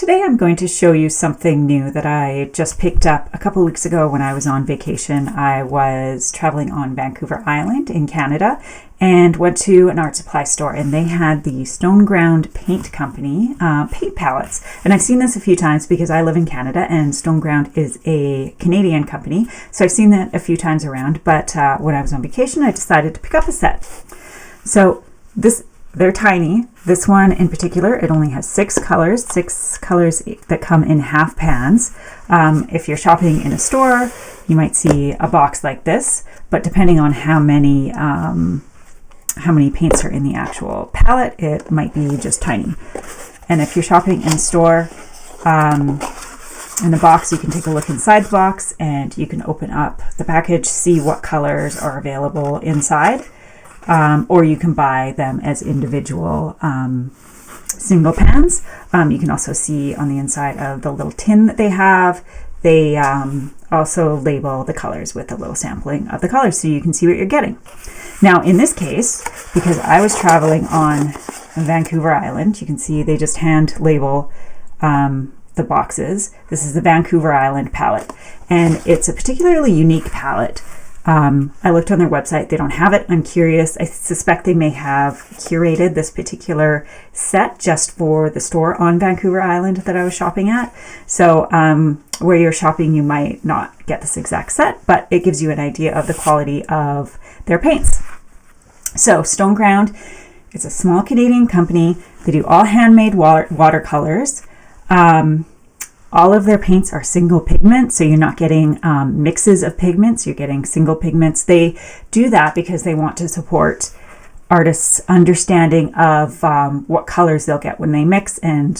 Today I'm going to show you something new that I just picked up a couple weeks ago when I was on vacation. I was traveling on Vancouver Island in Canada and went to an art supply store, and they had the Stoneground paint company paint palettes. And I've seen this a few times because I live in Canada and Stoneground is a Canadian company. So I've seen that a few times around, but when I was on vacation I decided to pick up a set. So they're tiny. This one in particular, it only has six colors that come in half pans. If you're shopping in a store, you might see a box like this, but depending on how many paints are in the actual palette, it might be just tiny. And if you're shopping in a store, in the box, you can take a look inside the box and you can open up the package, see what colors are available inside. Or you can buy them as individual single pans. You can also see on the inside of the little tin that they have, they also label the colors with a little sampling of the colors so you can see what you're getting. Now in this case, because I was traveling on Vancouver Island, you can see they just hand label the boxes. This is the Vancouver Island palette, and it's a particularly unique palette. I looked on their website. They don't have it. I'm curious. I suspect they may have curated this particular set just for the store on Vancouver Island that I was shopping at. So where you're shopping, you might not get this exact set, but it gives you an idea of the quality of their paints. So Stoneground, it's a small Canadian company. They do all handmade watercolors. All of their paints are single pigment, so you're not getting mixes of pigments, you're getting single pigments. They do that because they want to support artists' understanding of what colors they'll get when they mix, and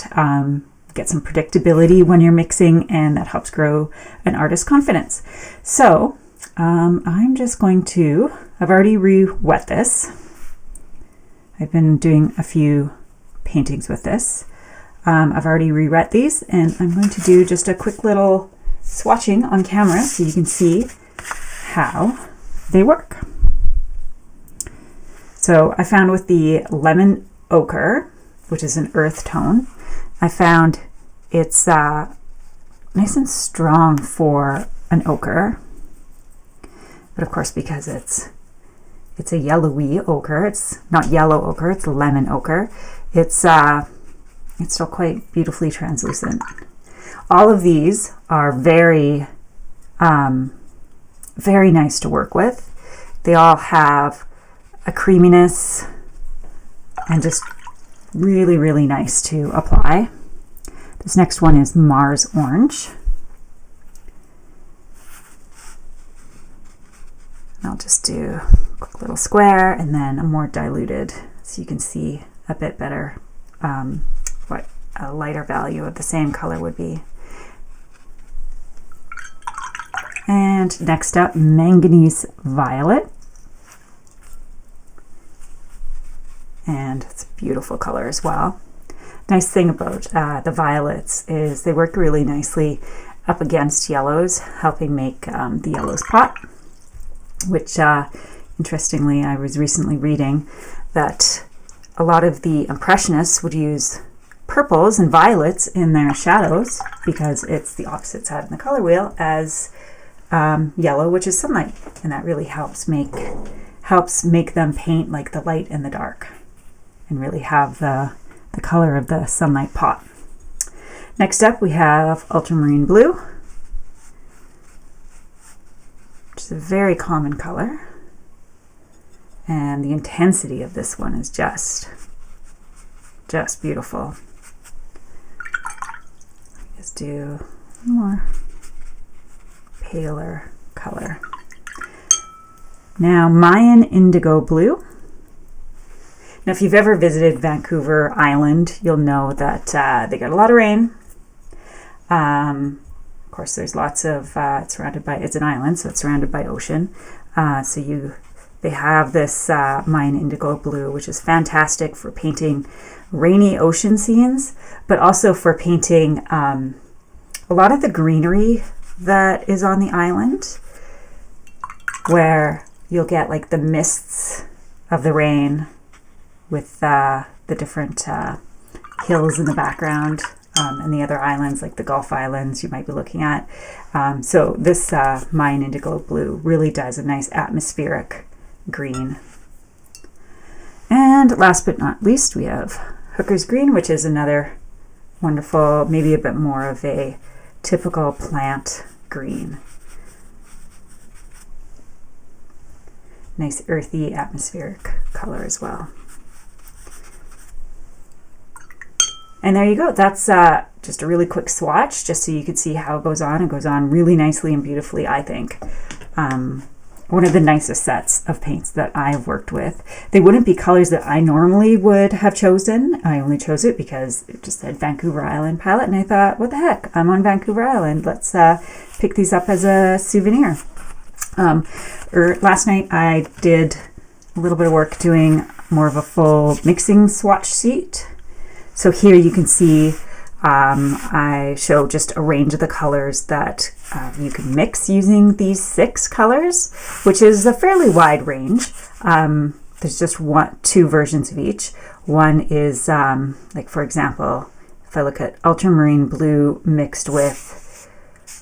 get some predictability when you're mixing, and that helps grow an artist's confidence. So I'm just going to, I've already re-wet this. I've been doing a few paintings with this. I've already re-wet these, and I'm going to do just a quick little swatching on camera so you can see how they work. So I found with the lemon ochre, which is an earth tone, I found it's nice and strong for an ochre, but of course because it's a yellowy ochre, it's not yellow ochre, it's lemon ochre, it's still quite beautifully translucent. All of these are very, very nice to work with. They all have a creaminess and just really, really nice to apply. This next one is Mars Orange. I'll just do a quick little square and then a more diluted so you can see a bit better what a lighter value of the same color would be. And next up, Manganese Violet. And it's a beautiful color as well. Nice thing about the violets is they work really nicely up against yellows, helping make the yellows pop, which interestingly, I was recently reading that a lot of the Impressionists would use purples and violets in their shadows because it's the opposite side of the color wheel as yellow, which is sunlight, and that really helps make them paint like the light and the dark and really have the color of the sunlight pop. Next up we have Ultramarine Blue, which is a very common color, and the intensity of this one is just beautiful. Let's do one more paler color. Now Mayan Indigo Blue. Now if you've ever visited Vancouver Island, you'll know that they get a lot of rain. Of course there's lots of, it's an island, so it's surrounded by ocean. They have this Mayan Indigo Blue, which is fantastic for painting rainy ocean scenes, but also for painting a lot of the greenery that is on the island, where you'll get like the mists of the rain with the different hills in the background. and the other islands, like the Gulf Islands you might be looking at. So this Mayan Indigo Blue really does a nice atmospheric green. And last but not least, we have Hooker's Green, which is another wonderful, maybe a bit more of a typical plant green. Nice earthy atmospheric color as well. And there you go. That's just a really quick swatch, just so you can see how it goes on. It goes on really nicely and beautifully, I think. One of the nicest sets of paints that I've worked with. They wouldn't be colors that I normally would have chosen. I only chose it because it just said Vancouver Island palette, and I thought, what the heck? I'm on Vancouver Island. Let's pick these up as a souvenir. Last night I did a little bit of work doing more of a full mixing swatch sheet. So here you can see I show just a range of the colors that you can mix using these 6 colors, which is a fairly wide range. There's just two versions of each. One is, like for example, if I look at ultramarine blue mixed with,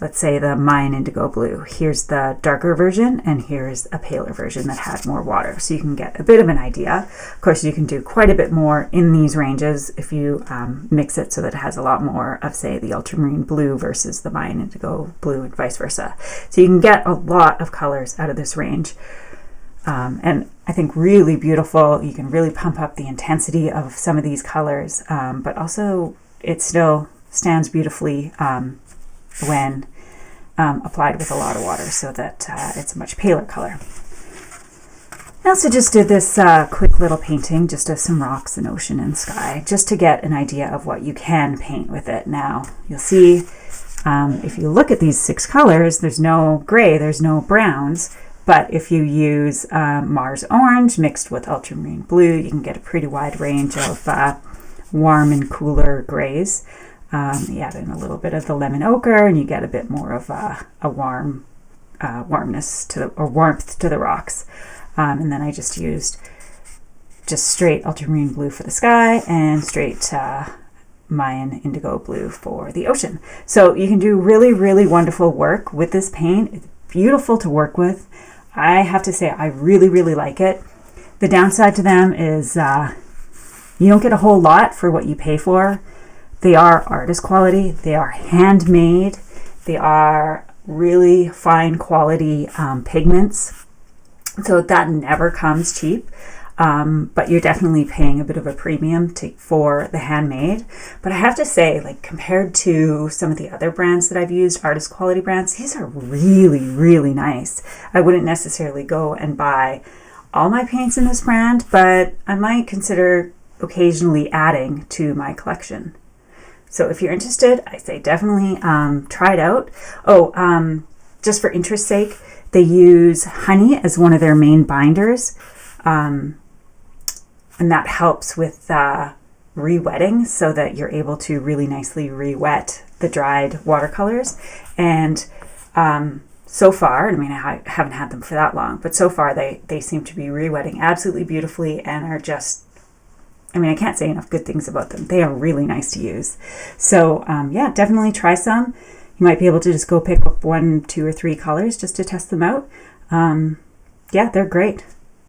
let's say, the Mayan Indigo Blue. Here's the darker version, and here's a paler version that had more water. So you can get a bit of an idea. Of course, you can do quite a bit more in these ranges if you mix it so that it has a lot more of, say, the ultramarine blue versus the Mayan Indigo Blue and vice versa. So you can get a lot of colors out of this range. And I think really beautiful. You can really pump up the intensity of some of these colors, but also it still stands beautifully when applied with a lot of water, so that it's a much paler color. I also just did this quick little painting just of some rocks and ocean and sky, just to get an idea of what you can paint with it. Now, you'll see if you look at these 6 colors, there's no gray, there's no browns, but if you use Mars Orange mixed with ultramarine blue, you can get a pretty wide range of warm and cooler grays. You add in a little bit of the lemon ochre, and you get a bit more of a warmth to the rocks. And then I just used straight ultramarine blue for the sky and straight Mayan Indigo Blue for the ocean. So you can do really, really wonderful work with this paint. It's beautiful to work with. I have to say I really, really like it. The downside to them is you don't get a whole lot for what you pay for. They are artist quality, they are handmade, they are really fine quality pigments, so that never comes cheap, but you're definitely paying a bit of a premium for the handmade. But I have to say, like, compared to some of the other brands that I've used, artist quality brands, these are really, really nice. I wouldn't necessarily go and buy all my paints in this brand, but I might consider occasionally adding to my collection. So if you're interested, I say definitely try it out. Just for interest's sake, they use honey as one of their main binders, and that helps with re-wetting, so that you're able to really nicely re-wet the dried watercolors. And so far, I mean, I haven't had them for that long, but so far they seem to be re-wetting absolutely beautifully and are just, I mean, I can't say enough good things about them. They are really nice to use. So yeah, definitely try some. You might be able to just go pick up 1, 2, or 3 colors just to test them out. Yeah, they're great.